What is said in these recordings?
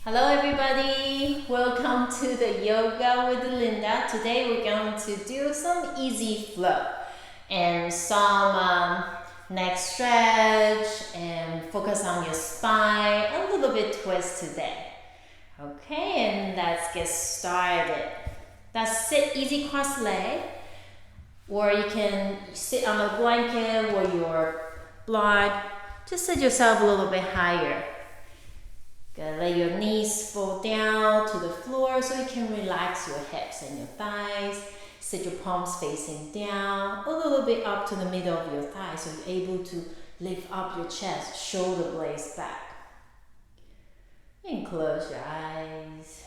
Hello everybody, welcome to the Yoga with Linda. Today we're going to do some easy flow and some neck stretch and focus on your spine, a little bit twist today. Okay, and let's get started. That's sit easy cross leg, or you can sit on a blanket or your block. Just sit yourself a little bit higher. Good. Let your knees fall down to the floor so you can relax your hips and your thighs. Sit your palms facing down, a little bit up to the middle of your thighs so you're able to lift up your chest, shoulder blades back. And close your eyes.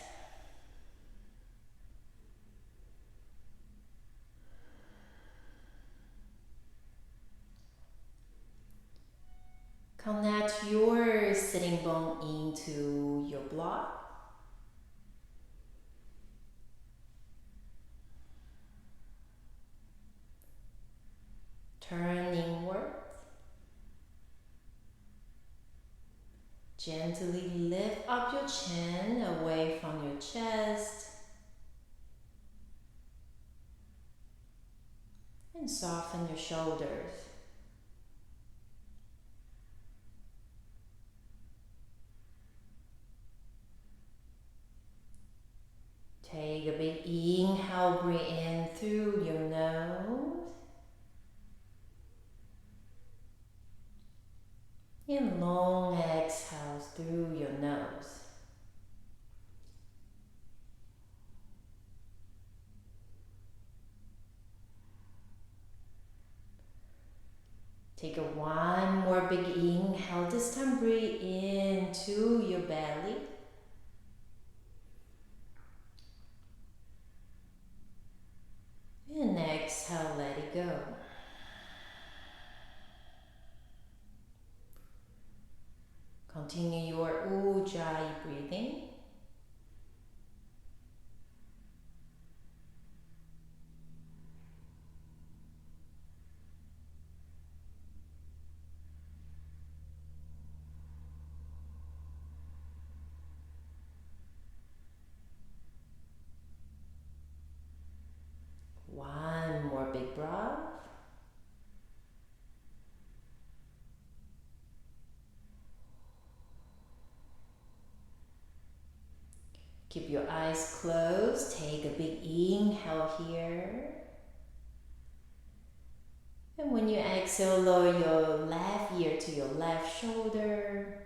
Connect your sitting bone into your block. Turn inward. Gently lift up your chin away from your chest. And soften your shoulders. Take a big inhale, breathe in through your nose. And long exhales through your nose. Take one more big inhale. This time breathe into your belly. And exhale, let it go. Continue your Ujjayi breathing. One more big breath. Keep your eyes closed. Take a big inhale here. And when you exhale, lower your left ear to your left shoulder.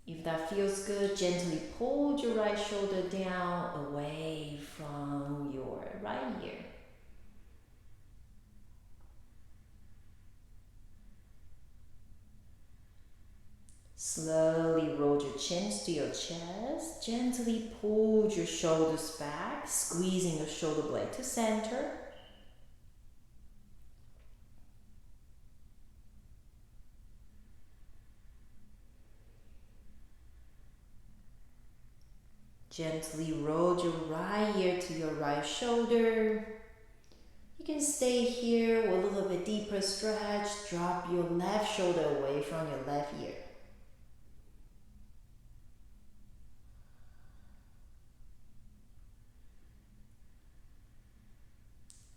If that feels good, gently pull your right shoulder down away from your right ear. Slowly roll your chins to your chest. Gently pull your shoulders back, squeezing your shoulder blade to center. Gently roll your right ear to your right shoulder. You can stay here with a little bit deeper stretch. Drop your left shoulder away from your left ear.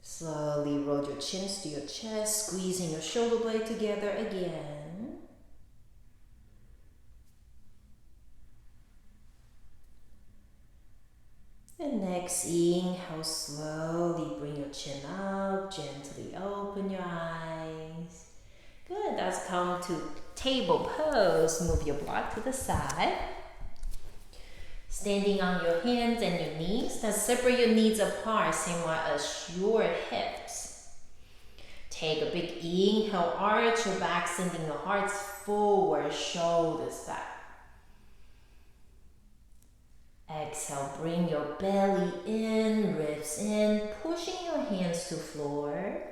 Slowly roll your chins to your chest, squeezing your shoulder blade together again. And next inhale, slowly bring your chin up, gently open your eyes. Good, let's come to table pose. Move your block to the side. Standing on your hands and your knees. Now separate your knees apart, same way as your hips. Take a big inhale, arch your back, sending your heart forward, shoulders back. Exhale, bring your belly in, ribs in, pushing your hands to floor.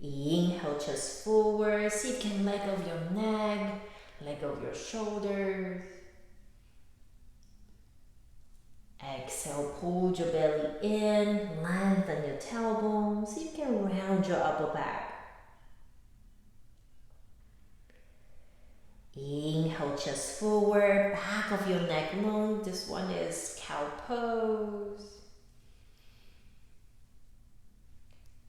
Inhale, chest forward, see if you can let go of your neck, let go of your shoulders. Exhale, pull your belly in, lengthen your tailbone, see if you can round your upper back. Inhale, chest forward, back of your neck long. This one is cow pose.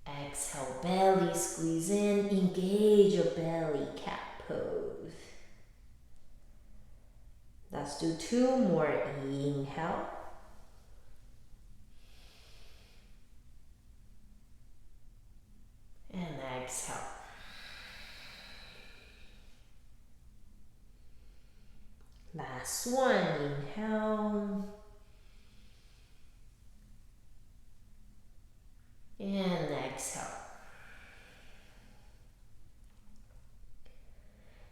Exhale, belly squeeze in, engage your belly, cat pose. Let's do 2 more. Inhale. And exhale. Last one. Inhale. And exhale.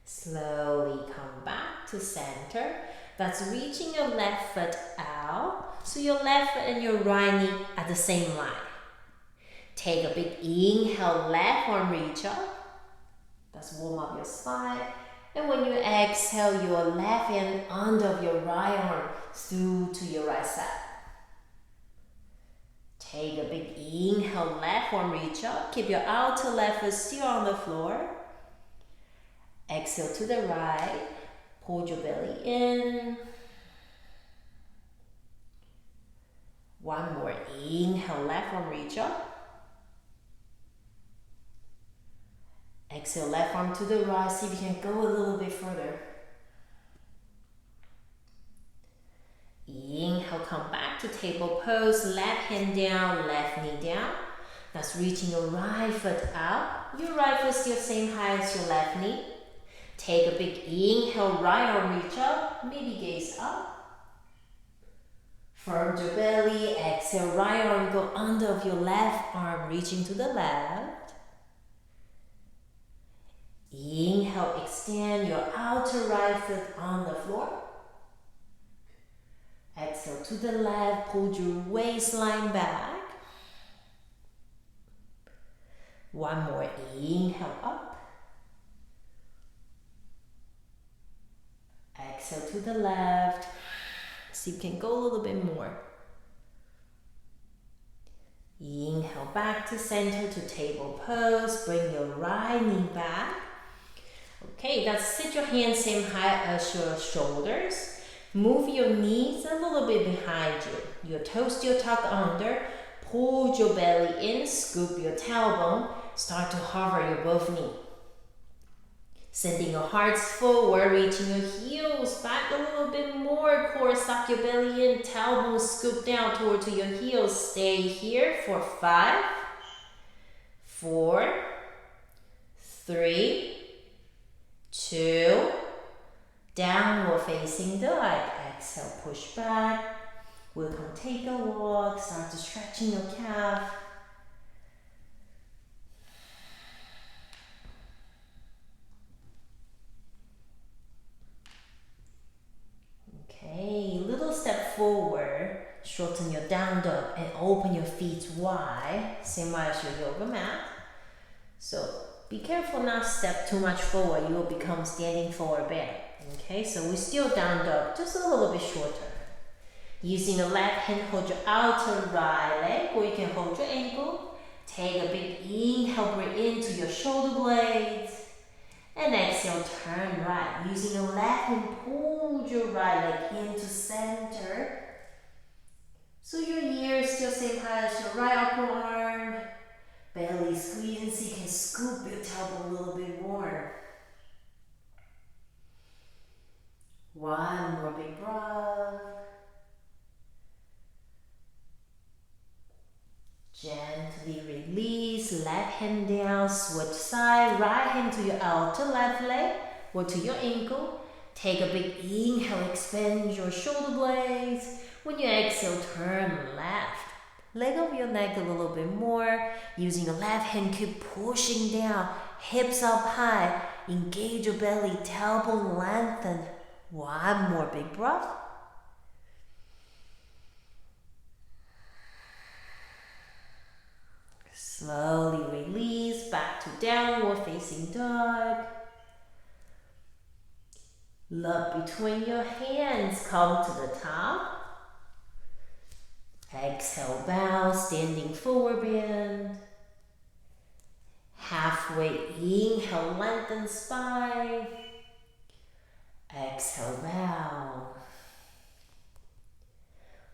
Slowly come back to center. That's reaching your left foot out. So your left foot and your right knee at the same line. Take a big inhale, left arm reach up. That's warm up your spine. And when you exhale, your left hand under your right arm through to your right side. Take a big inhale, left arm reach up. Keep your outer left foot still on the floor. Exhale to the right. Hold your belly in. One more. Inhale, left arm reach up. Exhale, left arm to the right. See if you can go a little bit further. Inhale, come back to table pose. Left hand down, left knee down. That's reaching your right foot out. Your right foot still same height as your left knee. Take a big inhale, right arm reach up. Maybe gaze up. Firm your belly. Exhale, right arm go under of your left arm, reaching to the left. Inhale, extend your outer right foot on the floor. Exhale to the left, pull your waistline back. One more, inhale up. Exhale to the left. So you can go a little bit more. Inhale back to center to table pose. Bring your right knee back. Okay, that's sit your hands same height as your shoulders. Move your knees a little bit behind you. Your toes still tuck under. Pull your belly in, scoop your tailbone. Start to hover your both knees. Sending your hearts forward, reaching your heels back a little bit more. Core, suck your belly in, tailbone scoop down toward to your heels. Stay here for 5, 4, 3, 2, downward facing dog. Exhale, push back. We'll come take a walk. Start to stretching your calf. Okay, little step forward. Shorten your down dog and open your feet wide. Same way as your yoga mat. So be careful not to step too much forward. You will become standing forward bear. Okay, so we're still down dog, just a little bit shorter. Using the left hand, hold your outer right leg, or you can hold your ankle. Take a big inhale, breathe into your shoulder blades. And exhale, turn right. Using the left hand, pull your right leg into center. So your ears still same height as your right upper arm. Belly squeezing so you can scoop your tailbone a little bit more. One more big breath. Gently release, left hand down, switch side, right hand to your outer left leg or to your ankle. Take a big inhale, expand your shoulder blades. When you exhale, turn left. Leg over your neck a little bit more. Using your left hand, keep pushing down, hips up high. Engage your belly, tailbone lengthen. One more big breath. Slowly release, back to downward facing dog. Look between your hands, come to the top. Exhale, bow, standing forward bend. Halfway, inhale, lengthen spine. Exhale, bow.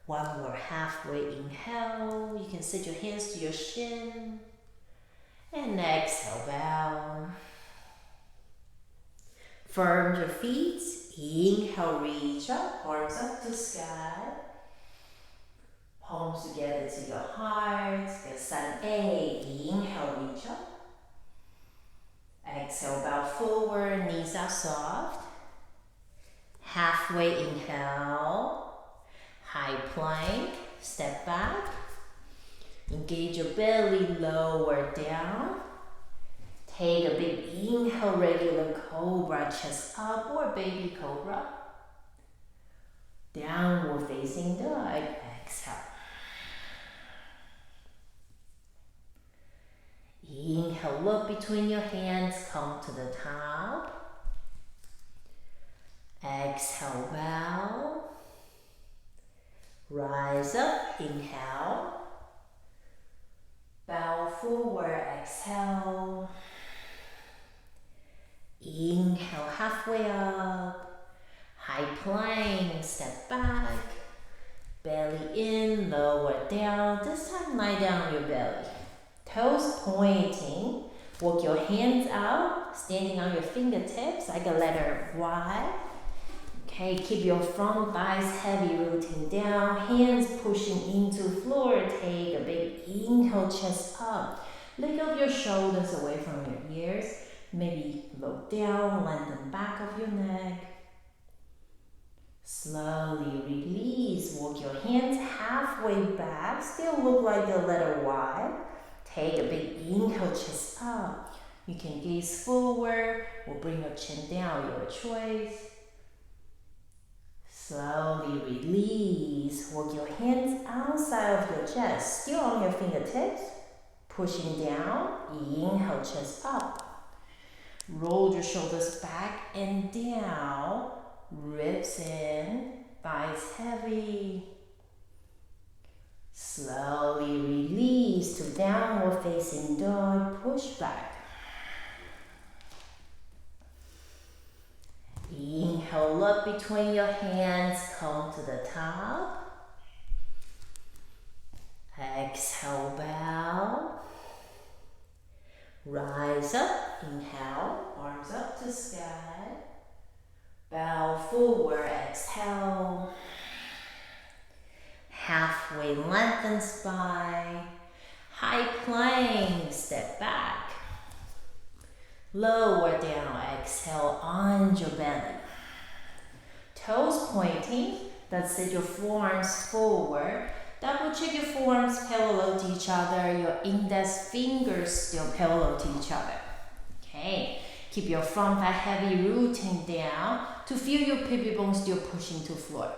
One more halfway inhale. You can set your hands to your shin. And exhale, bow. Firm your feet. Inhale, reach up, arms up to sky. Palms together to your heart. Get side A. Inhale, reach up. Exhale, bow forward, knees are soft. Halfway inhale. High plank, step back. Engage your belly, lower down. Take a big inhale, regular cobra, chest up, or baby cobra. Downward facing dog, exhale. Inhale, look between your hands, come to the top. Exhale, bow. Rise up, inhale. Bow forward, exhale. Inhale, halfway up. High plank, step back. Belly in, lower down. This time lie down on your belly. Toes pointing. Walk your hands out, standing on your fingertips like a letter Y. Okay, keep your front thighs heavy, rooting down. Hands pushing into floor. Take a big inhale, chest up. Lift up your shoulders away from your ears. Maybe look down, lengthen back of your neck. Slowly release. Walk your hands halfway back. Still look like the letter Y. Take a big inhale, chest up. You can gaze forward or bring your chin down, your choice. Slowly release. Walk your hands outside of your chest, still on your fingertips. Pushing down. Inhale, chest up. Roll your shoulders back and down. Ribs in. Thighs heavy. Slowly release to downward facing dog. Push back. Inhale, look between your hands, come to the top. Exhale, bow. Rise up, inhale, arms up to sky. Bow forward, exhale. Halfway lengthen spine. High plank, step back. Lower down, exhale on your belly. Toes pointing, that's it, your forearms forward. Double check your forearms parallel to each other, your index fingers still parallel to each other. Okay, keep your front thigh heavy, rooting down to feel your pivot bone still pushing to floor.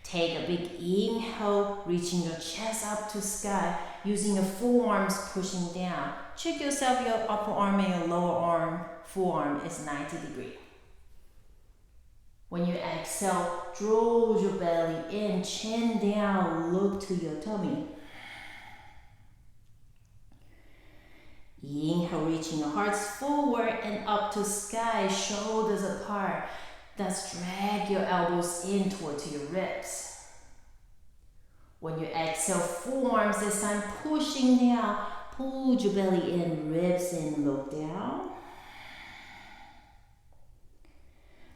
Take a big inhale, reaching your chest up to sky, using your forearms pushing down. Check yourself, your upper arm and your lower arm, forearm is 90 degrees. When you exhale, draw your belly in, chin down, look to your tummy. Inhale, reaching your hearts forward and up to sky, shoulders apart. Thus drag your elbows in towards your ribs. When you exhale, forearms this time pushing down, pull your belly in, ribs in, look down.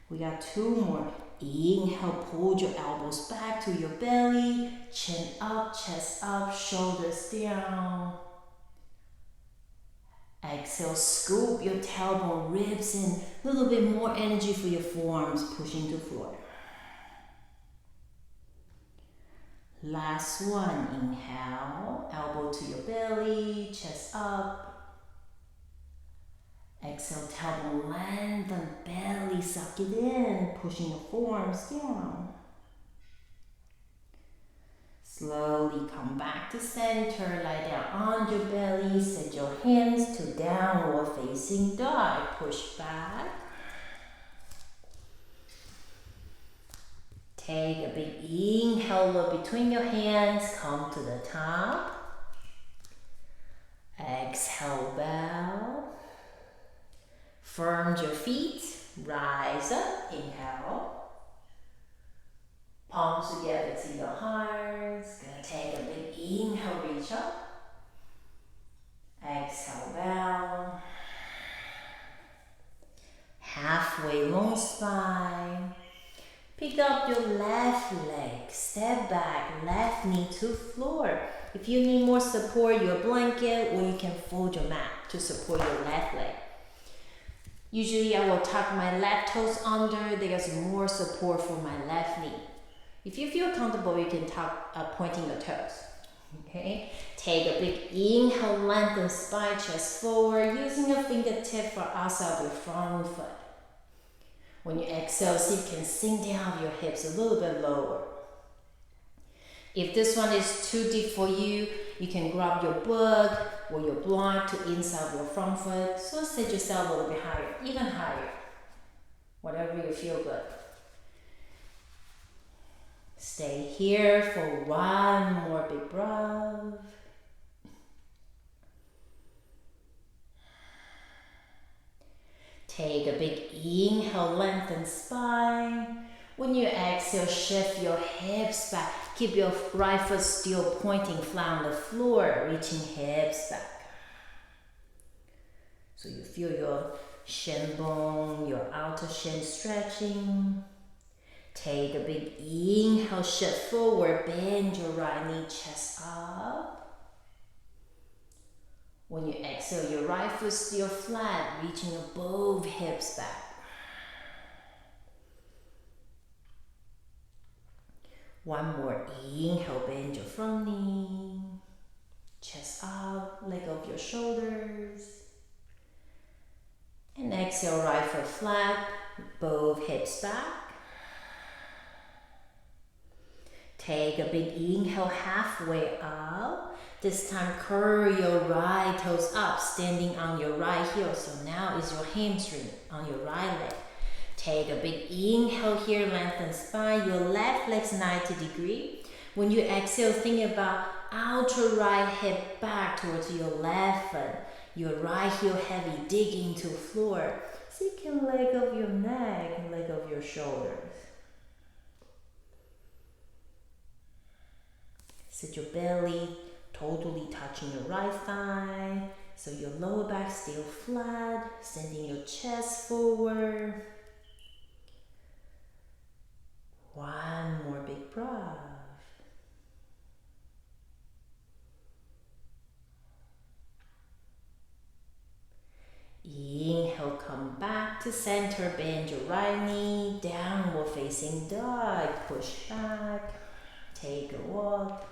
We got two more. Inhale, pull your elbows back to your belly, chin up, chest up, shoulders down. Exhale, scoop your tailbone, ribs in, a little bit more energy for your forearms pushing to floor. Last one, inhale, elbow to your belly, chest up. Exhale, tailbone lengthen, belly suck it in, pushing your forearms down. Slowly come back to center, lie down on your belly, set your hands to downward facing dog, push back. Take a big inhale, look between your hands, come to the top. Exhale, bow. Firm your feet, Rise up, inhale. Palms together to your hearts. Gonna take a big inhale, reach up. Exhale, bow. Halfway long spine. Pick up your left leg, step back, left knee to floor. If you need more support, your blanket, or you can fold your mat to support your left leg. Usually I will tuck my left toes under, there's more support for my left knee. If you feel comfortable, you can tuck pointing your toes. Okay? Take a big inhale, lengthen spine, chest forward, using your fingertip for outside of your front foot. When you exhale, see if you can sink down your hips a little bit lower. If this one is too deep for you, you can grab your book or your block to inside your front foot. So set yourself a little bit higher, even higher. Whatever you feel good. Stay here for one more big breath. Take a big inhale, lengthen spine. When you exhale, shift your hips back. Keep your right foot still pointing flat on the floor, reaching hips back. So you feel your shin bone, your outer shin stretching. Take a big inhale, shift forward, bend your right knee, chest up. When you exhale, your right foot still flat, reaching both hips back. One more inhale, bend your front knee, chest up, let go of your shoulders. And exhale, right foot flat, both hips back. Take a big inhale, halfway up. This time, curl your right toes up, standing on your right heel. So now is your hamstring on your right leg. Take a big inhale here, lengthen spine. Your left leg's 90 degrees. When you exhale, think about outer right hip back towards your left foot. Your right heel heavy, digging to floor. So you can let go of your neck and let go of your shoulders. Sit your belly totally touching your right thigh. So your lower back still flat, sending your chest forward. One more big breath. Inhale, come back to center, bend your right knee, downward facing dog, push back, take a walk.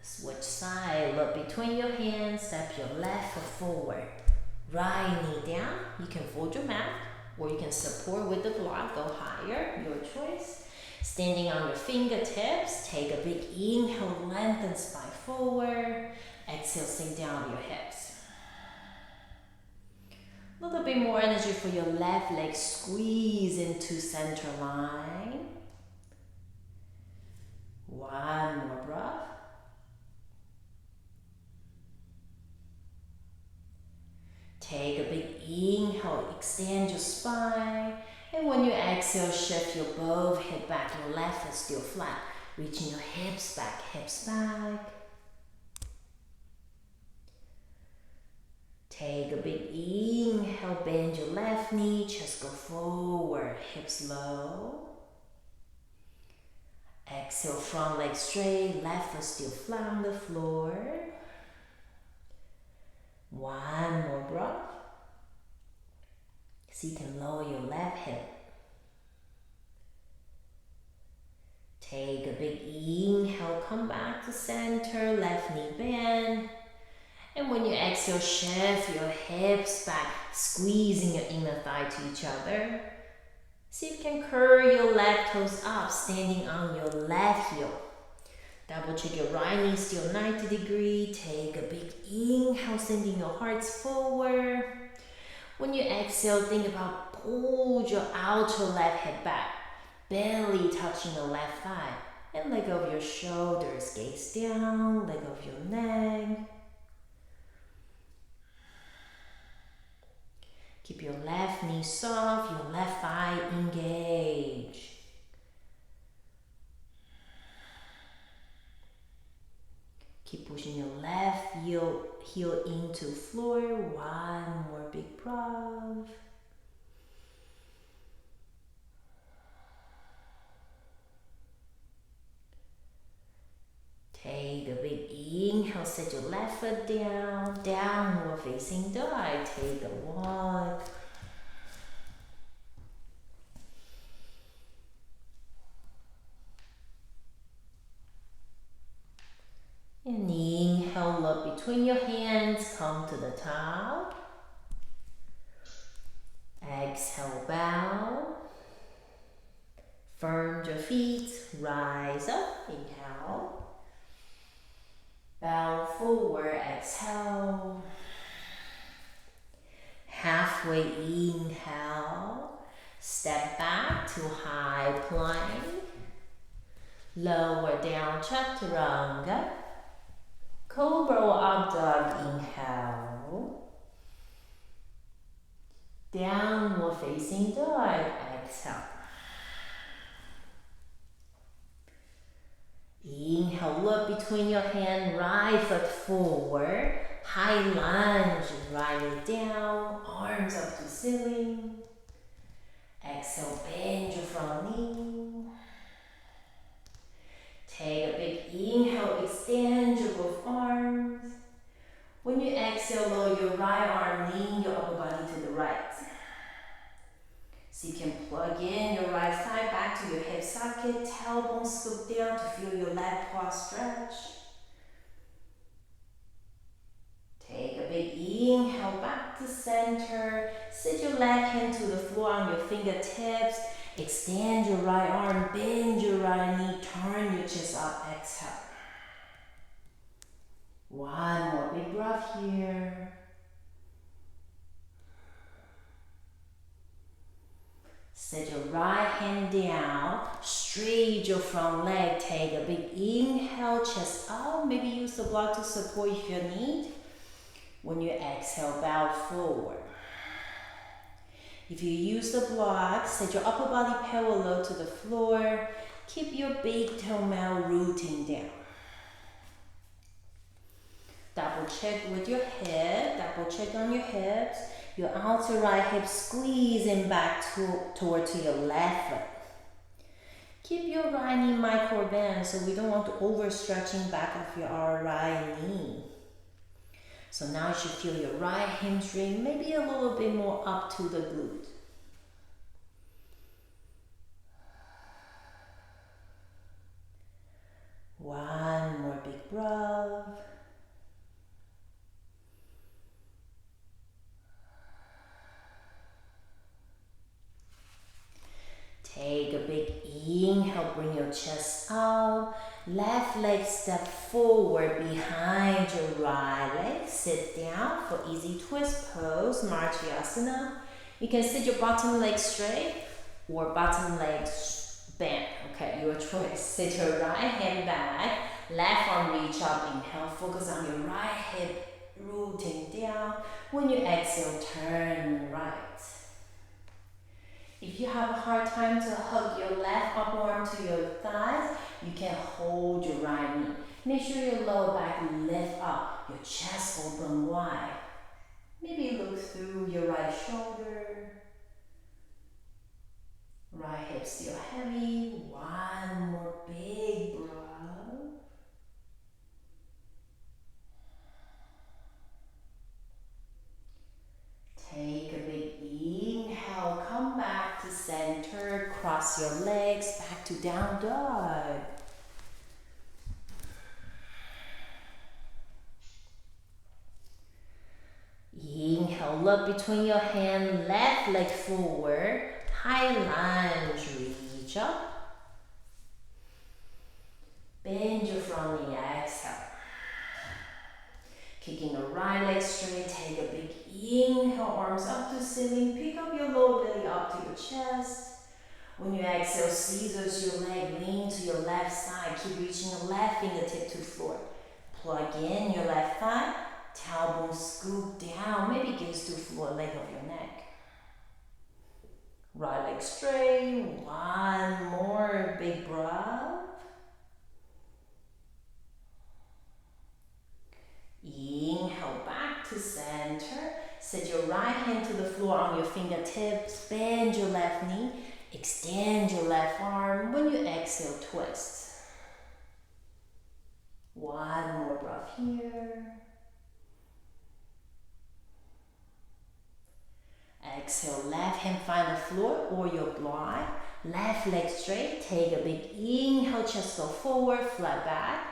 Switch side, look between your hands, step your left foot forward. Right knee down, you can fold your mat or you can support with the block, go higher, your choice. Standing on your fingertips, take a big inhale, lengthen spine forward. Exhale, sink down on your hips. A little bit more energy for your left leg, squeeze into center line. One more breath. Take a big inhale, extend your spine. And when you exhale, shift your both hip back. Your left is still flat. Reaching your hips back, hips back. Take a big inhale, bend your left knee, chest go forward, hips low. Exhale, front leg straight, left foot still flat on the floor. One more breath. So you can lower your left hip. Take a big inhale, come back to center, left knee bend. And when you exhale, shift your hips back, squeezing your inner thigh to each other. See if you can curl your left toes up, standing on your left heel. Double check your right knee, still 90 degrees. Take a big inhale, sending your hearts forward. When you exhale, think about pull your outer left hip back, belly touching the left thigh. And let go of your shoulders, gaze down, let go of your neck. Keep your left knee soft, your left thigh engaged. Keep pushing your left heel into floor. One more big breath. Take a big inhale, set your left foot down, downward facing dog. Take a walk. And inhale, look between your hands, come to the top. Exhale, bow. Firm your feet, rise up, inhale. Bow forward, exhale. Halfway inhale. Step back to high plank. Lower down, chaturanga. Cobra or up dog, inhale. Downward facing dog, exhale. Inhale, look between your hands, right foot forward. High lunge, right leg down, arms up to ceiling. Exhale, bend your front knee. Take a big inhale, extend your both arms. When you exhale, lower your right arm, lean your upper body to the right. So you can plug in your right thigh back to your hip socket, tailbone scoop down to feel your left quad stretch. Take a big inhale back to center. Sit your left hand to the floor on your fingertips. Extend your right arm, bend your right knee, turn your chest up, exhale. One more big breath here. Set your right hand down, straight your front leg, take a big inhale, chest up, maybe use the block to support if you need. When you exhale, bow forward. If you use the block, set your upper body parallel to the floor, keep your big toe mound rooting down. Double check with your hip, double check on your hips. Your outer right hip squeezing back toward to your left foot. Keep your right knee micro bend, so we don't want to overstretching back of your right knee. So now you should feel your right hamstring, maybe a little bit more up to the glute. One more big breath. Take a big inhale, bring your chest up. Left leg step forward behind your right leg. Sit down for easy twist pose, Martyasana. You can sit your bottom leg straight or bottom leg bent. Okay, your choice. Sit your right hand back, left arm reach up, inhale, focus on your right hip, rooting down. When you exhale, turn right. If you have a hard time to hug your left upper arm to your thighs, you can hold your right knee. Make sure your lower back lift up, your chest open wide. Maybe look through your right shoulder. Right hip still heavy. One more big breath. Take a big inhale, come back to center, cross your legs, back to down dog. Inhale, look between your hands, left leg forward, high lunge, reach up. Bend your front knee, exhale. Kicking the right leg straight, take a big inhale, arms up to ceiling, pick up your lower belly up to your chest. When you exhale, scissors your leg, lean to your left side. side. Keep reaching your left fingertip to the floor. Plug in your left thigh. Tailbone scoop down. Maybe gaze to the floor, leg of your neck. Right leg straight. One more big breath. Inhale back to center. Set your right hand to the floor on your fingertips. Bend your left knee. Extend your left arm. When you exhale, twist. One more breath here. Exhale, left hand find the floor or your block. Left leg straight. Take a big inhale, chest go forward, flat back.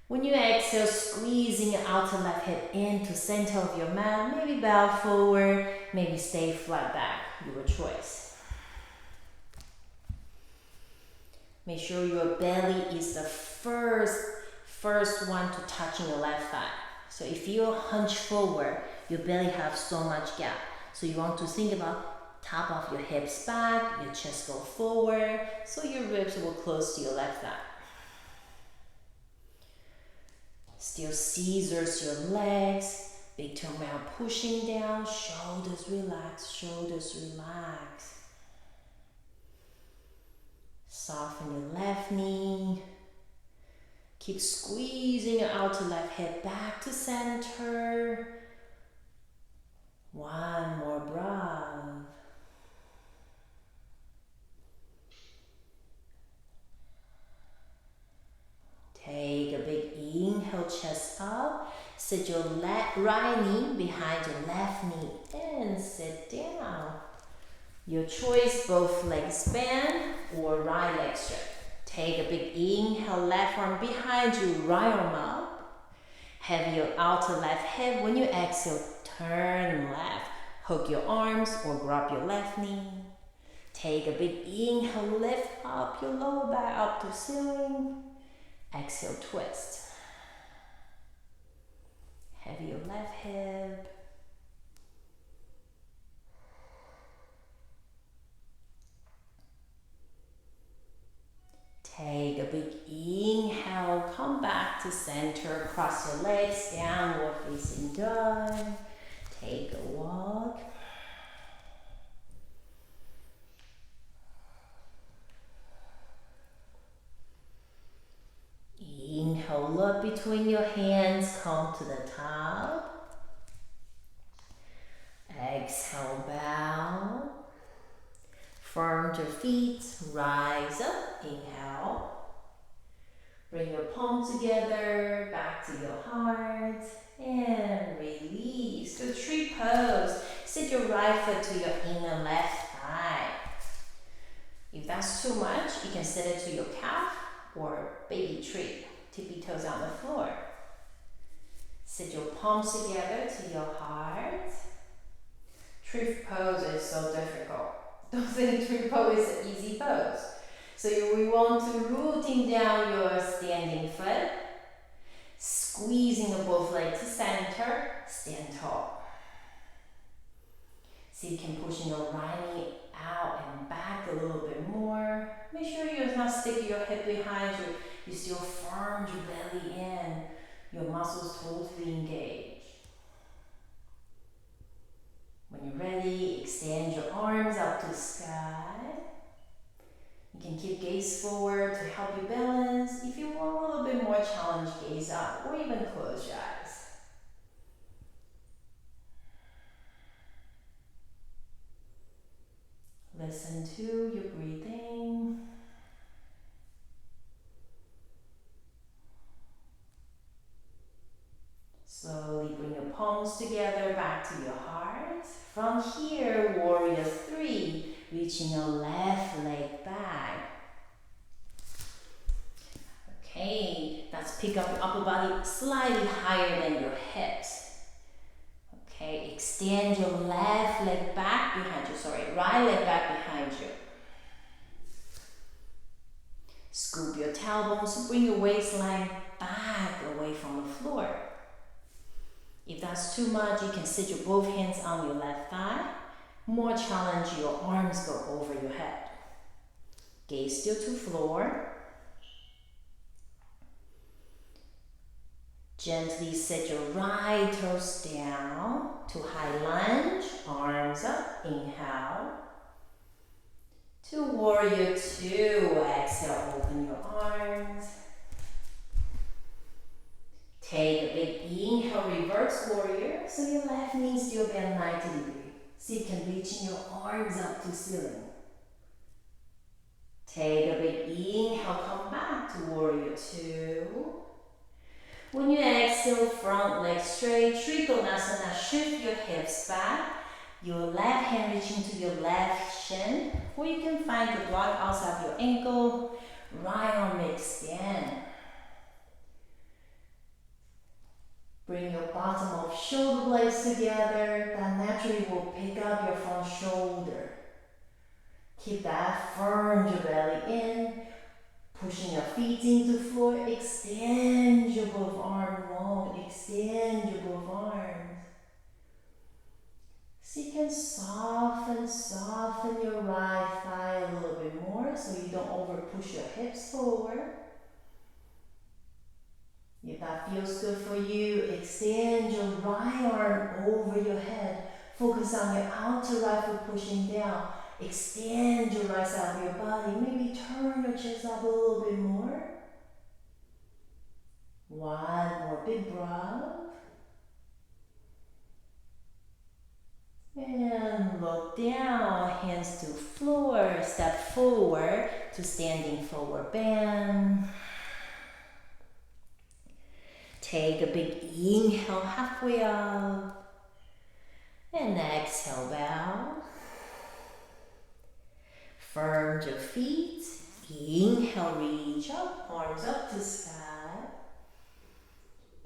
When you exhale, squeezing your outer left hip into center of your mat. Maybe bow forward, maybe stay flat back. Your choice. Make sure your belly is the first one to touching your left thigh. So if you hunch forward, your belly has so much gap. So you want to think about top of your hips back, your chest go forward, so your ribs will close to your left thigh. Still scissors your legs, big toe round pushing down, shoulders relax, shoulders relax. Soften your left knee. Keep squeezing your outer left hip back to center. One more breath. Take a big inhale, chest up. Sit your right knee behind your left knee and sit down. Your choice, both legs bend or right leg straight. Take a big inhale, left arm behind you, right arm up. Have your outer left hip. When you exhale, turn left. Hook your arms or grab your left knee. Take a big inhale, lift up your lower back up to ceiling. Exhale, twist. Have your left hip. Take a big inhale, come back to center, cross your legs, downward facing dog. Take a walk. Inhale, look between your hands, come to the top. Exhale, bow. Firm your feet, rise up, inhale. Bring your palms together, back to your heart, and release. To tree pose, sit your right foot to your inner left thigh. If that's too much, you can sit it to your calf or baby tree, tippy toes on the floor. Sit your palms together to your heart. Tree pose is so difficult. Don't think tree pose is an easy pose. So we want to rooting down your standing foot, squeezing both legs to center, stand tall. See if you can push your right knee out and back a little bit more. Make sure you're not sticking your hip behind you. You still firm your belly in. Your muscles totally engaged. When you're ready, extend your arms up to the sky. You can keep gaze forward to help you balance. If you want a little bit more challenge, gaze up or even close your eyes. Listen to your breathing. Slowly bring your palms together back to your heart. From here, warrior 3, reaching your left leg back. Okay, let's pick up your upper body slightly higher than your hips. Okay, extend your left leg back behind you, right leg back behind you. Scoop your tailbones, bring your waistline back away from the floor. If that's too much, you can sit your both hands on your left thigh. More challenge, your arms go over your head. Gaze still to floor. Gently set your right toes down to high lunge, arms up, inhale. To warrior two, exhale, open your arms. Take a big inhale, reverse warrior, so your left knee still bend 90 degrees. So you can reach your arms up to ceiling. Take a big inhale, come back to warrior two. When you exhale, front leg straight, Trikonasana, shift your hips back. Your left hand reaching to your left shin, or you can find the block outside your ankle. Right arm extend. Bring your bottom of shoulder blades together. That naturally will pick up your front shoulder. Keep that firm, your belly in. Pushing your feet into the floor. Extend your both arms long. Extend your both arms. So you can soften your right thigh a little bit more so you don't over push your hips forward. If that feels good for you, extend your right arm over your head. Focus on your outer right foot pushing down. Extend your right side of your body. Maybe turn your chest up a little bit more. One more big breath. And look down, hands to floor, step forward to standing forward bend. Take a big inhale halfway up and exhale bow. Firm your feet, inhale reach up, arms up to sky.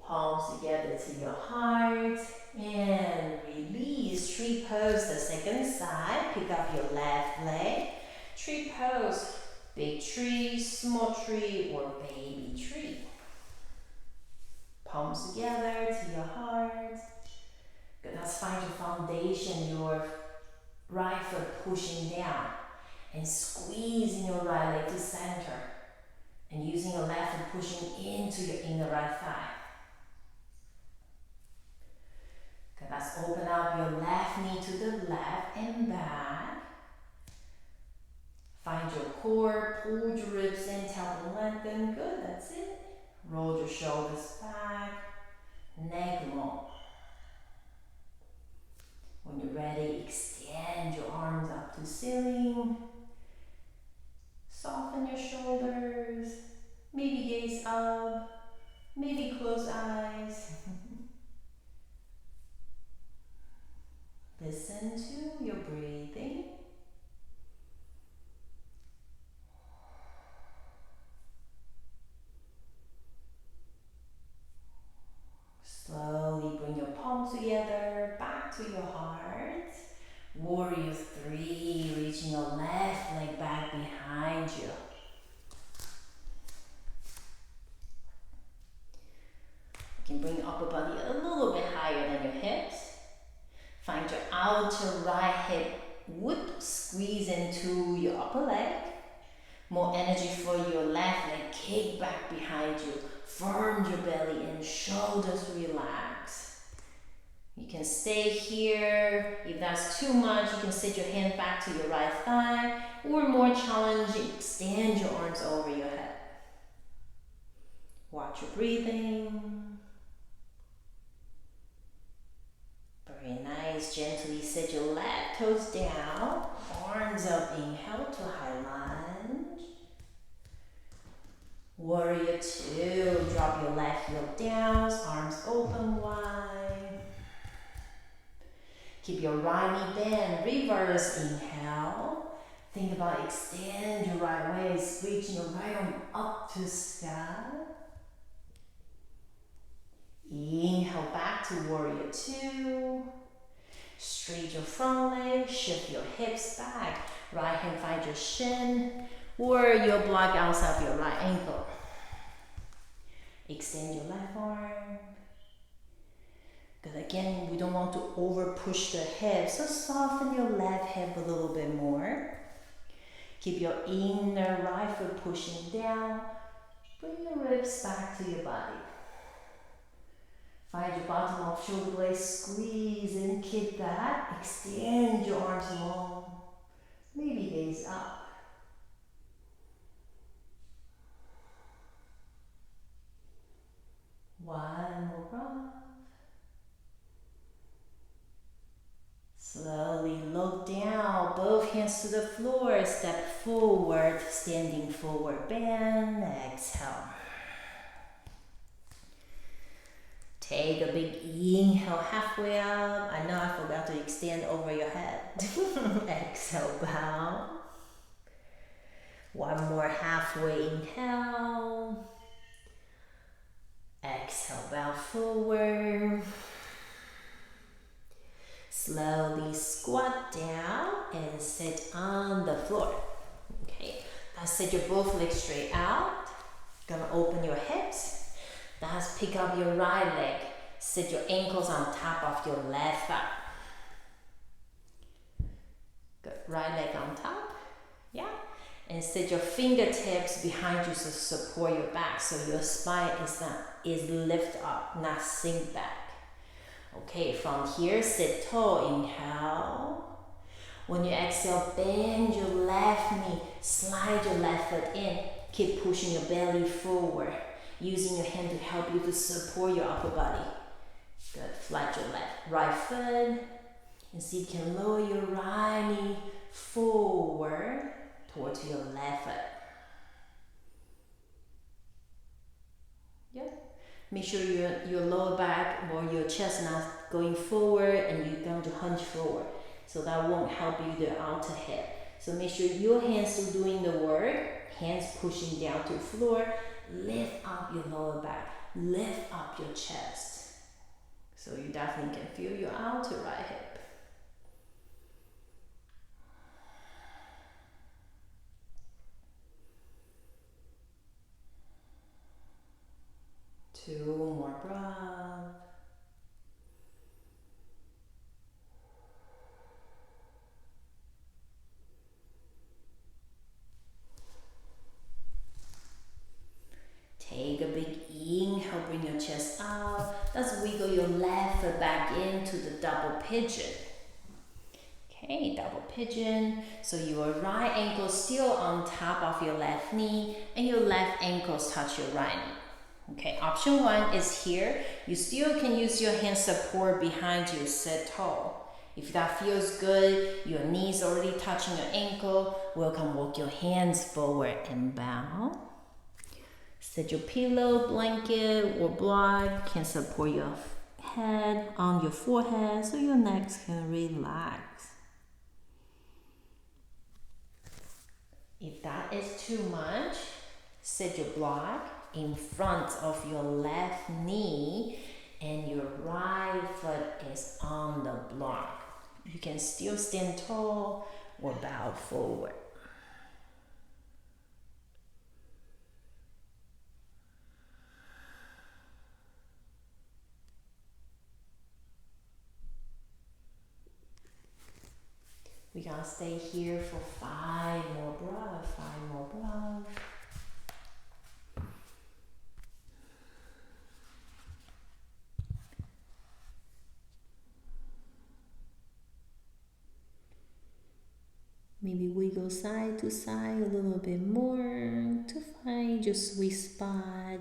Palms together to your heart and release. Tree pose the second side. Pick up your left leg. Tree pose, big tree, small tree, or baby tree. Palms together to your heart. Good. Let's find your foundation, your right foot pushing down and squeezing your right leg to center and using your left foot pushing into your inner right thigh. Good. Let's open up your left knee to the left and back. Find your core, pull your ribs in, tailbone lengthen. Good, that's it. Roll your shoulders back, neck long. When you're ready, extend your arms up to ceiling. Soften your shoulders. Maybe gaze up. Maybe close eyes. Listen to your breathing. Slowly bring your palms together, back to your heart. Warrior three, reaching your left leg back behind you. You can bring your upper body a little bit higher than your hips. Find your outer right hip would squeeze into your upper leg. More energy for your left leg, kick back behind you. Firm your belly in, shoulders relax. You can stay here. If that's too much, you can sit your hand back to your right thigh, or more challenging, extend your arms over your head. Watch your breathing. Very nice. Gently sit your left toes down, arms up, inhale to high lunge. Warrior two, drop your left heel down, arms open wide. Keep your right knee bent, reverse inhale. Think about extend your right waist, reaching your right arm up to sky. Inhale back to warrior two. Straight your front leg, shift your hips back. Right hand find your shin or your block outside of your right ankle. Extend your left arm. Good. Again, we don't want to over push the hips, so soften your left hip a little bit more. Keep your inner right foot pushing down. Bring your ribs back to your body. Find your bottom of shoulder blade, squeeze and keep that. Extend your arms long. Maybe gaze up. One more breath. Slowly look down, both hands to the floor, step forward, standing forward bend, exhale. Take a big inhale halfway up. I know I forgot to extend over your head. Exhale, bow. One more halfway inhale. Exhale, bow forward. Slowly squat down and sit on the floor. Okay, now sit your both legs straight out. Gonna open your hips. That's pick up your right leg. Sit your ankles on top of your left thigh. Good. Right leg on top. Yeah. And sit your fingertips behind you to support your back, so your spine is lift up, not sink back. Okay, from here, sit tall. Inhale. When you exhale, bend your left knee, slide your left foot in. Keep pushing your belly forward, using your hand to help you to support your upper body. Good. Flat your right foot, and see if you can lower your right knee forward towards your left foot. Yeah. Make sure your lower back or your chest not going forward and you're going to hunch forward. So that won't help you the outer hip. So make sure your hands are doing the work, hands pushing down to the floor. Lift up your lower back, lift up your chest. So you definitely can feel your outer right hip. Two more breaths. Take a big inhale, bring your chest out. Let's wiggle your left foot back into the double pigeon. Okay, double pigeon. So your right ankle still on top of your left knee and your left ankles touch your right knee. Okay, option one is here. You still can use your hand support behind you, sit tall. If that feels good, your knees already touching your ankle, welcome, walk your hands forward and bow. Set your pillow, blanket, or block can support your head on your forehead so your neck can relax. If that is too much, set your block in front of your left knee and your right foot is on the block. You can still stand tall or bow forward. We're gonna stay here for 5 more breaths, 5 more breaths. Maybe wiggle side to side a little bit more to find your sweet spot.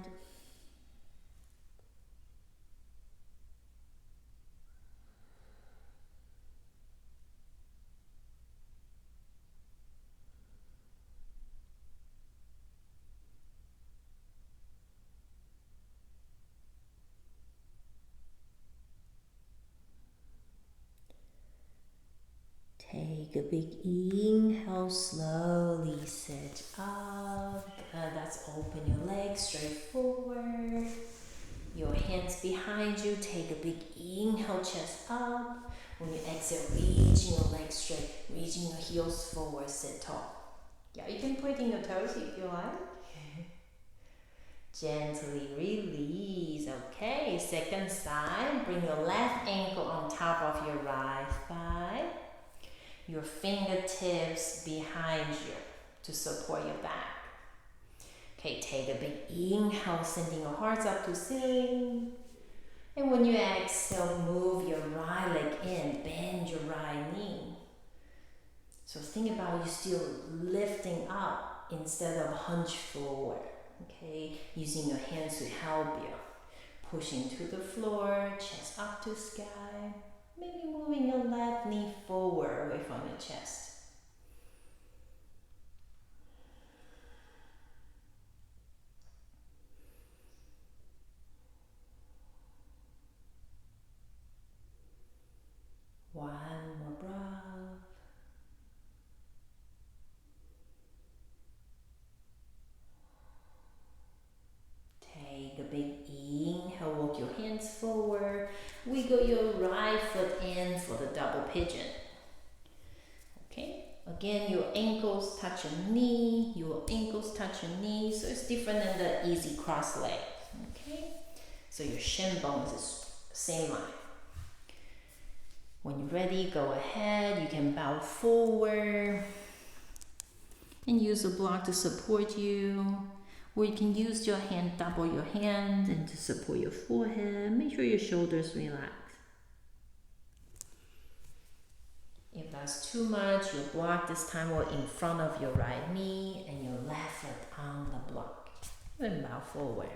Take a big inhale, slowly sit up. Let's open your legs straight forward. Your hands behind you. Take a big inhale, chest up. When you exhale, reaching your legs straight, reaching your heels forward, sit tall. Yeah, you can point in your toes if you like. Gently release. Okay, second side. Bring your left ankle on top of your right thigh. Your fingertips behind you to support your back. Okay, take a big inhale, sending your heart up to ceiling. And when you exhale, move your right leg in, bend your right knee. So think about you still lifting up instead of hunch forward, okay? Using your hands to help you. Pushing to the floor, chest up to sky. Maybe moving your left knee forward away from your chest. One more breath. Take a big inhale, walk your hands forward. Wiggle your right foot in for the double pigeon. Okay, again, your ankles touch your knee, your ankles touch your knee, so it's different than the easy cross leg. Okay, so your shin bones is same line. When you're ready, go ahead, you can bow forward and use a block to support you. Or you can use your hand, double your hand and to support your forehead. Make sure your shoulders relax. If that's too much, your block this time will in front of your right knee and your left foot on the block. And bow forward.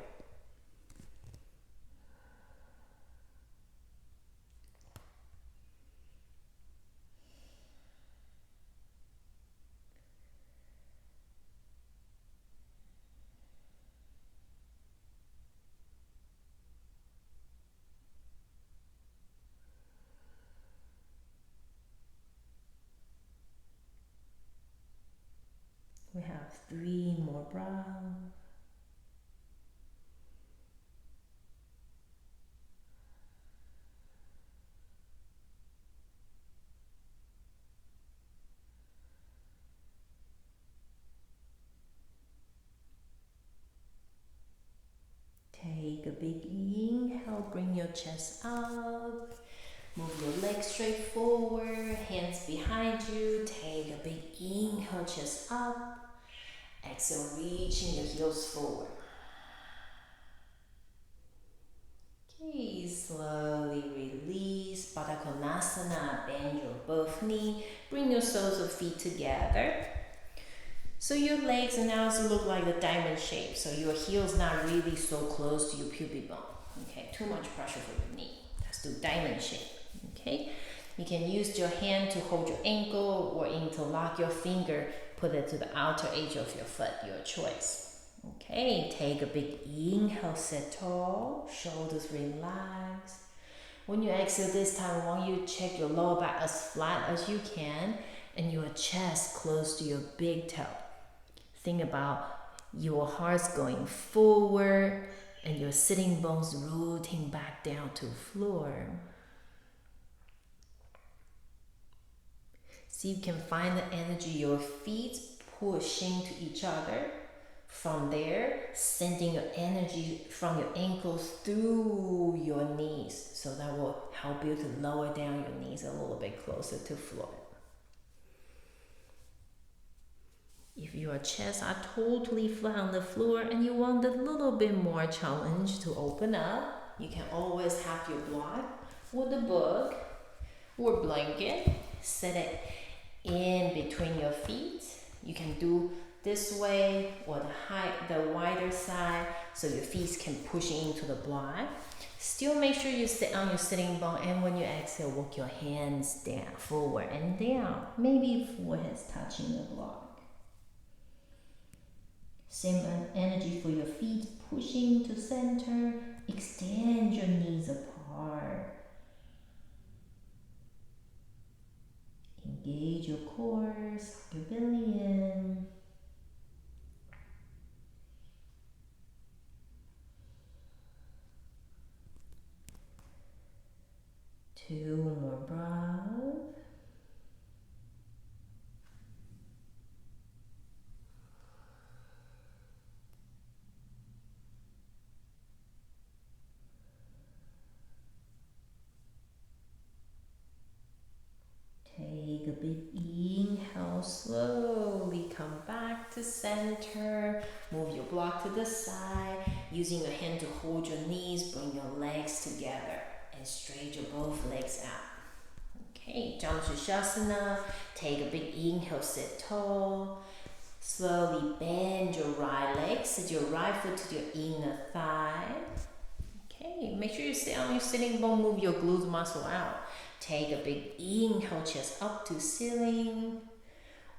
We have 3 more breaths. Take a big inhale, bring your chest up. Move your legs straight forward, hands behind you. Take a big inhale, chest up. Exhale, reaching your heels forward. Okay, slowly release. Baddha Konasana, bend your both knee. Bring your soles of feet together. So your legs now look like a diamond shape. So your heel's not really so close to your pubic bone. Okay, too much pressure for your knee. Let's do diamond shape. Okay, you can use your hand to hold your ankle or interlock your finger, put it to the outer edge of your foot, your choice. Okay, take a big inhale, sit tall, shoulders relax. When you exhale this time, I want you to check your lower back as flat as you can and your chest close to your big toe. Think about your heart going forward and your sitting bones rooting back down to the floor. See if you can find the energy, your feet pushing to each other. From there, sending your energy from your ankles through your knees. So that will help you to lower down your knees a little bit closer to floor. If your chest are totally flat on the floor and you want a little bit more challenge to open up, you can always have your block or the book or blanket, set it in between your feet. You can do this way or the wider side so your feet can push into the block. Still make sure you sit on your sitting bone, and when you exhale, walk your hands down, forward and down. Maybe forehead's touching the block. Same energy for your feet, pushing to center. Extend your knees apart. Engage your core, suck your belly in. Two more breaths. Take a big inhale, slowly come back to center. Move your block to the side. Using your hand to hold your knees, bring your legs together and straight your both legs out. Okay, jump to Shasana. Take a big inhale, sit tall. Slowly bend your right leg, sit your right foot to your inner thigh. Okay, make sure you stay on your sitting bone, move your glute muscle out. Take a big inhale, chest up to ceiling.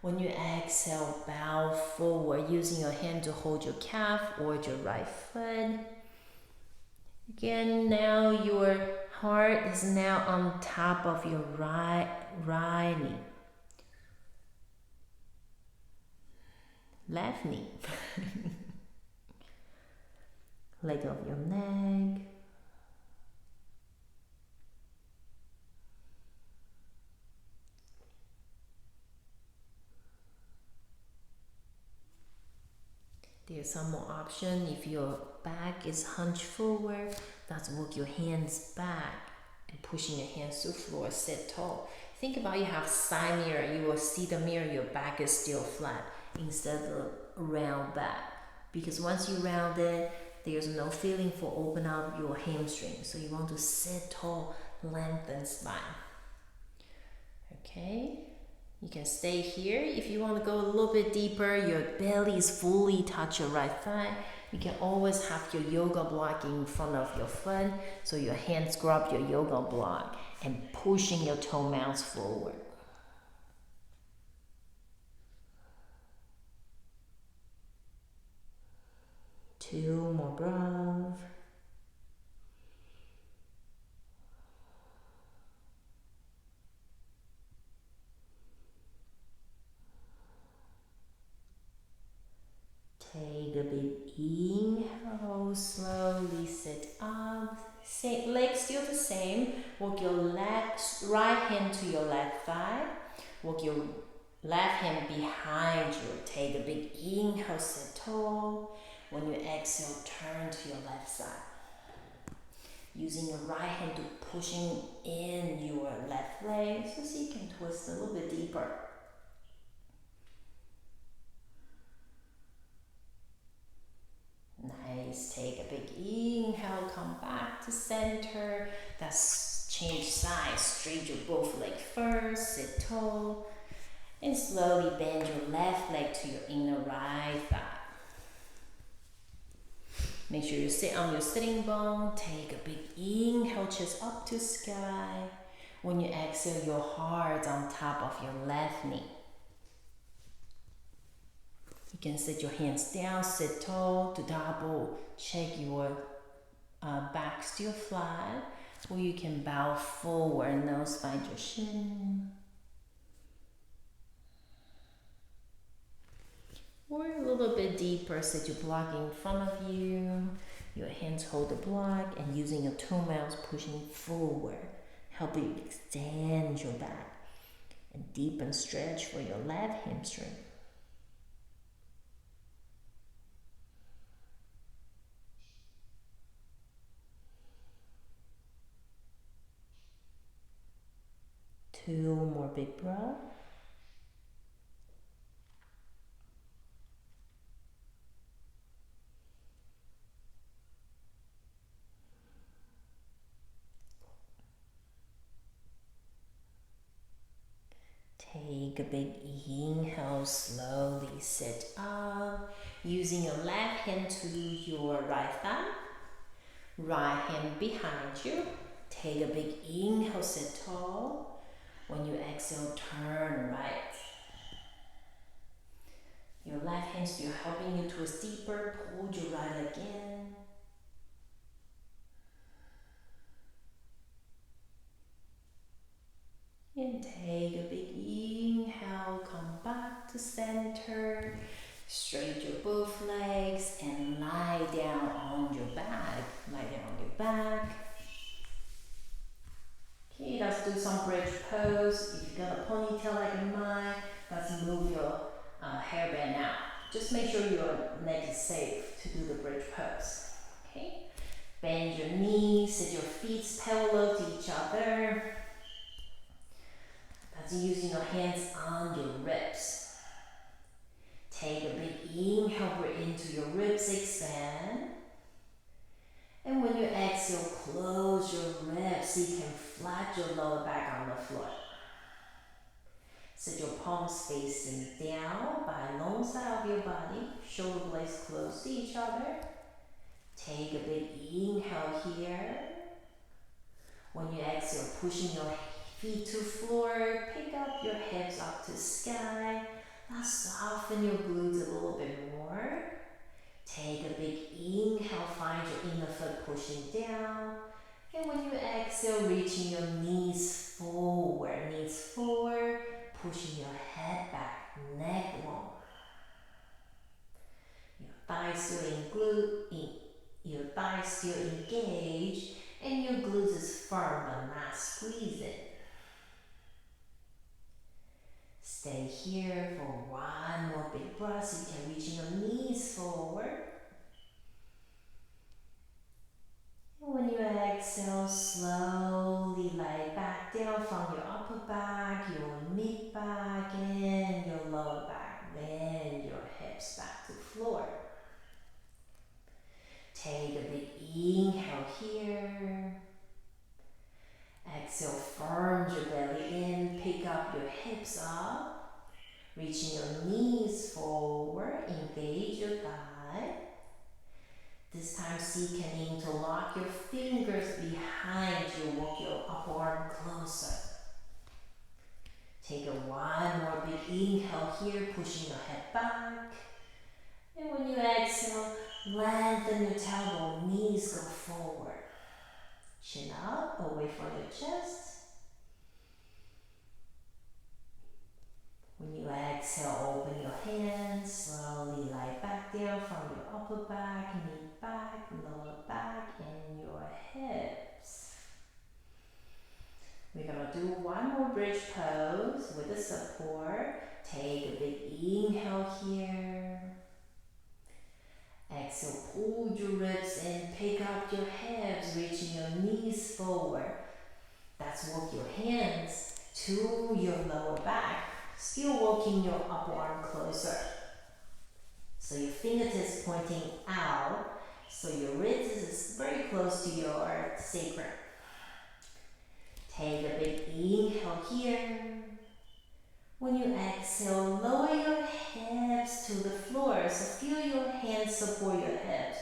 When you exhale, bow forward using your hand to hold your calf or your right foot. Again, now your heart is now on top of your right knee. Left knee. Let go of your neck. There's some more option. If your back is hunched forward, that's work your hands back and pushing your hands to the floor, sit tall. Think about you have side mirror, you will see the mirror, your back is still flat instead of round back. Because once you round it, there's no feeling for open up your hamstring. So you want to sit tall, lengthen spine. Okay, you can stay here. If you want to go a little bit deeper, your belly is fully touch your right thigh. You can always have your yoga block in front of your foot. So your hands grab your yoga block and pushing your toe mounts forward. Two more breaths. Take a big inhale, slowly sit up. Legs still the same. Walk your right hand to your left thigh. Walk your left hand behind you. Take a big inhale, sit tall. When you exhale, turn to your left side. Using your right hand to pushing in your left leg so you can twist a little bit deeper. Nice. Take a big inhale, come back to center. That's change side. Straight your both legs first, sit tall. And slowly bend your left leg to your inner right thigh. Make sure you sit on your sitting bone. Take a big inhale, chest up to sky. When you exhale, your heart on top of your left knee. You can sit your hands down, sit tall to double. Check your back still flat. Or you can bow forward, nose find your shin. Or a little bit deeper, sit your block in front of you. Your hands hold the block and using your toe mounts pushing forward. Help you extend your back and deepen stretch for your left hamstring. Two more big breaths. Take a big inhale, slowly sit up. Using your left hand to your right thigh. Right hand behind you. Take a big inhale, sit tall. When you exhale, turn right. Your left hand still helping you twist deeper. Pull your right leg in. And take a big inhale, come back to center. Straight your both legs and lie down on your back. Lie down on your back. Okay, let's do some bridge pose. If you got a ponytail like mine, let's move your hairband out. Just make sure your neck is safe to do the bridge pose. Okay, bend your knees, sit your feet parallel to each other. That's using your hands on your ribs. Take a big inhale, breathe into your ribs, expand. close your ribs so you can flat your lower back on the floor. Set your palms facing down by alongside of your body, shoulder blades close to each other. Take a big inhale here. When you exhale, pushing your feet to floor, pick up your hips up to sky. Now soften your glutes a little bit more. Take a big inhale, find your inner foot pushing down. And when you exhale, reaching your knees forward, pushing your head back, neck long. Your thighs still engage, and your glutes is firm but not squeezing. Stay here for one more big breath so you can reach your knees forward. And when you exhale, slowly lie back down from your upper back, your mid back, and your lower back. Bend your hips back to floor. Take a big inhale here. Exhale, firm your belly in, pick up your hips up, reaching your knees forward, engage your thigh. This time, see you can interlock your fingers behind you, walk your upper arm closer. Take one more big inhale here, pushing your head back. And when you exhale, lengthen your tailbone, knees go forward. Chin up, away from your chest. When you exhale, open your hands, slowly lie back down from your upper back, mid back, lower back, and your hips. We're gonna do one more bridge pose with the support. Take a big inhale here. Exhale, pull your ribs in, pick up your hips, reaching your knees forward. That's walk your hands to your lower back, still walking your upper arm closer. So your fingertips pointing out, so your wrist is very close to your sacrum. Take a big inhale here. When you exhale, lower your hips to the floor. So feel your hands support your hips.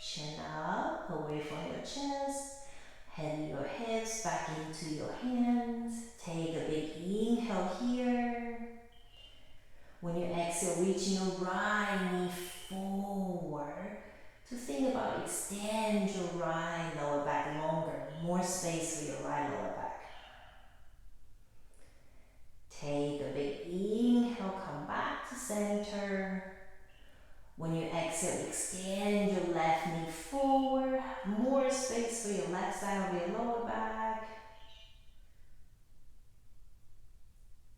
Chin up, away from your chest. Hand your hips back into your hands. Take a big inhale here. When you exhale, reaching your right knee forward. To think about extend your right lower back longer. More space for your right lower back. Take a big inhale, come back to center. When you exhale, extend your left knee forward. More space for your left side of your lower back.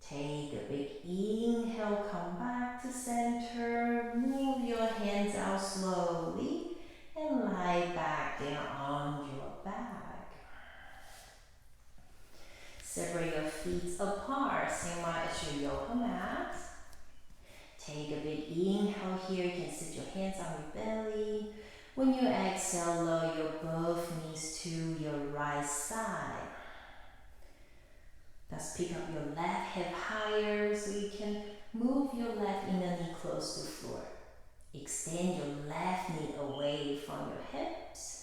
Take a big inhale, come back to center. Move your hands out slowly and lie back down on your back. Separate your feet apart, same as your yoga mat. Take a big inhale here. You can sit your hands on your belly. When you exhale, lower your both knees to your right side. Let's pick up your left hip higher so you can move your left inner knee close to the floor. Extend your left knee away from your hips.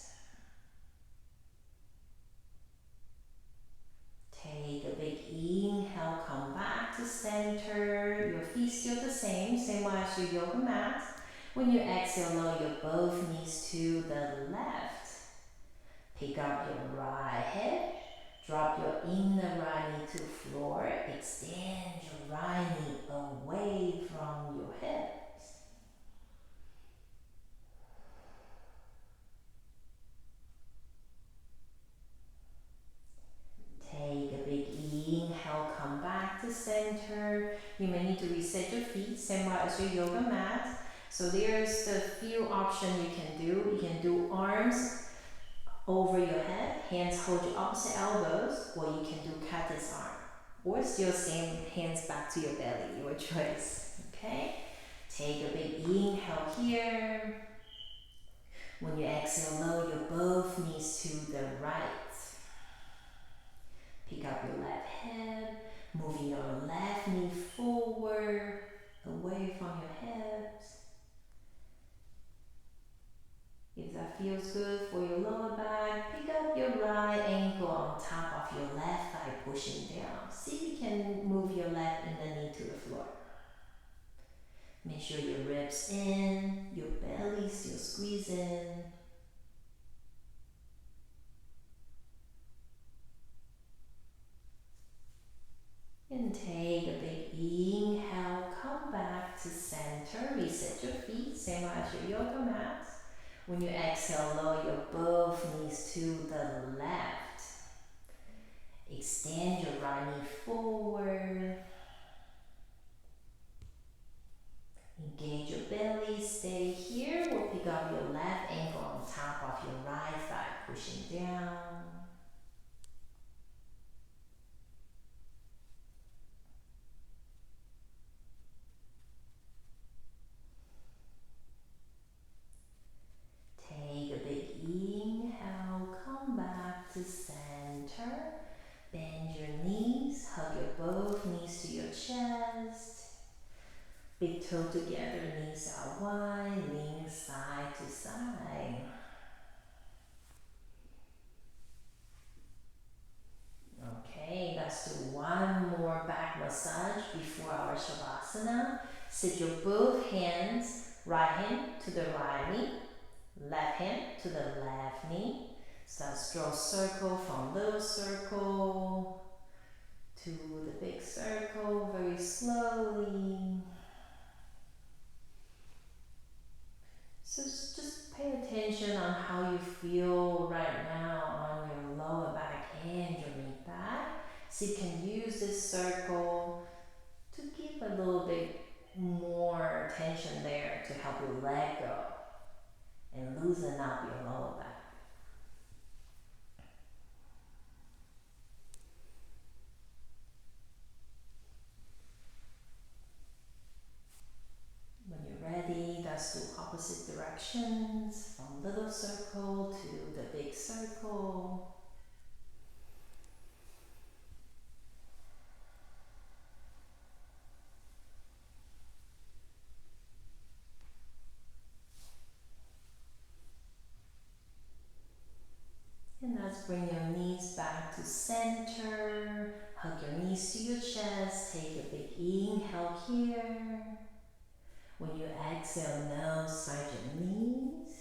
Take a big inhale, come back to center. Your feet still the same as your yoga mat. When you exhale, lower your both knees to the left. Pick up your right hip. Drop your inner right knee to the floor. Extend your right knee away from your hips. Take a big inhale, come back to center. You may need to reset your feet, same as your yoga mat. So there's the few options you can do. You can do arms over your head, hands hold your opposite elbows, or you can do cactus arm. Or still same, hands back to your belly, your choice, okay? Take a big inhale here. When you exhale, lower your both knees to the right. Pick up your left hip, moving your left knee forward, away from your hips. If that feels good for your lower back, pick up your right ankle on top of your left thigh, pushing down. See if you can move your left inner knee to the floor. Make sure your ribs in, your belly still squeezing. And take a big inhale, come back to center, reset your feet, same as your yoga mat. When you exhale, lower your both knees to the left. Extend your right knee forward. Engage your belly, stay here. We'll pick up your left ankle on top of your right thigh, pushing down. Take a big inhale, come back to center. Bend your knees, hug your both knees to your chest. Big toe together, knees out wide, lean side to side. Okay, let's do one more back massage before our Shavasana. Sit your both hands, right hand to the right knee, left hand to the left knee. Start draw circle from little circle to the big circle very slowly. So just pay attention on how you feel right now on your lower back and your mid back. So you can use this circle to give a little bit more tension there to help you let go and loosen up your lower back. When you're ready, let's do opposite directions from little circle to the big circle. And let's bring your knees back to center. Hug your knees to your chest. Take a big inhale here. When you exhale, nose side your knees.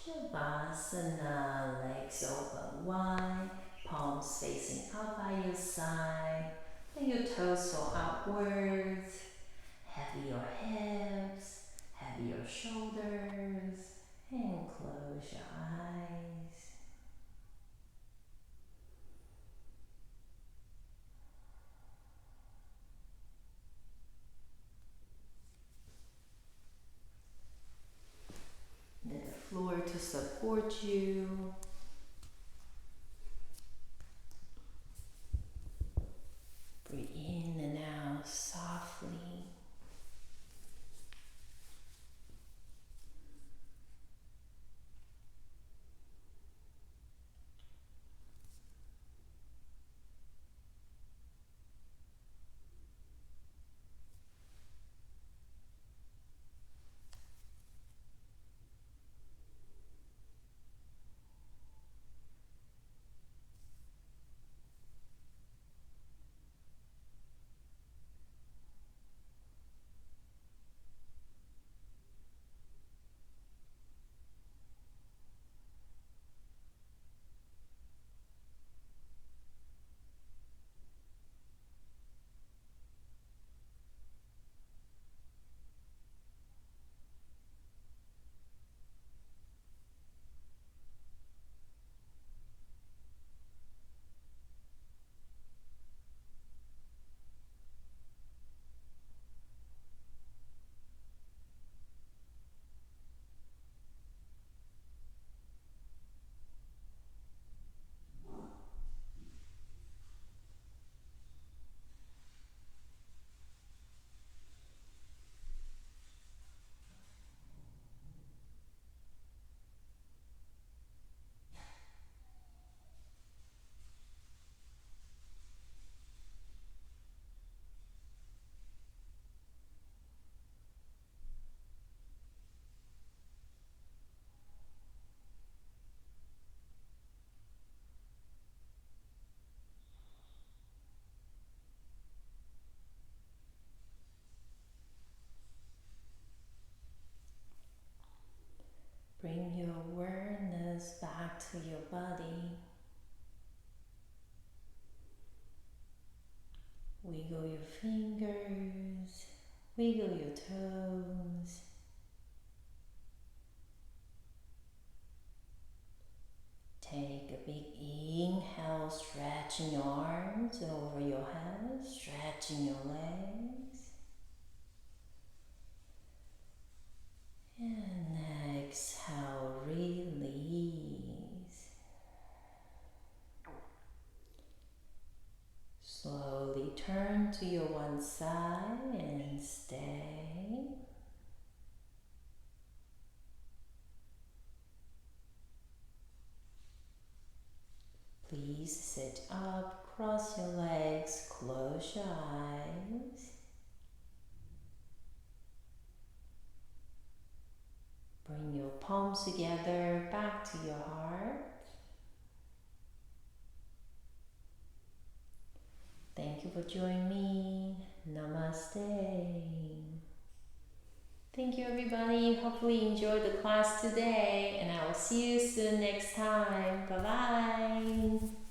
Shavasana, legs open wide, palms facing out by your side. Let your toes fall outwards. Heavy your hips, heavy your shoulders, and close your eyes. Let the floor to support you. Breathe in and out softly. fingers, wiggle your toes. Take a big inhale, stretching your arms over your head, stretching your legs. And exhale, release. Slowly turn to your one side and stay. Please sit up, cross your legs, close your eyes. Bring your palms together, back to your heart. Thank you for joining me. Namaste. Thank you, everybody. Hopefully you enjoyed the class today, and I will see you soon next time. Bye-bye.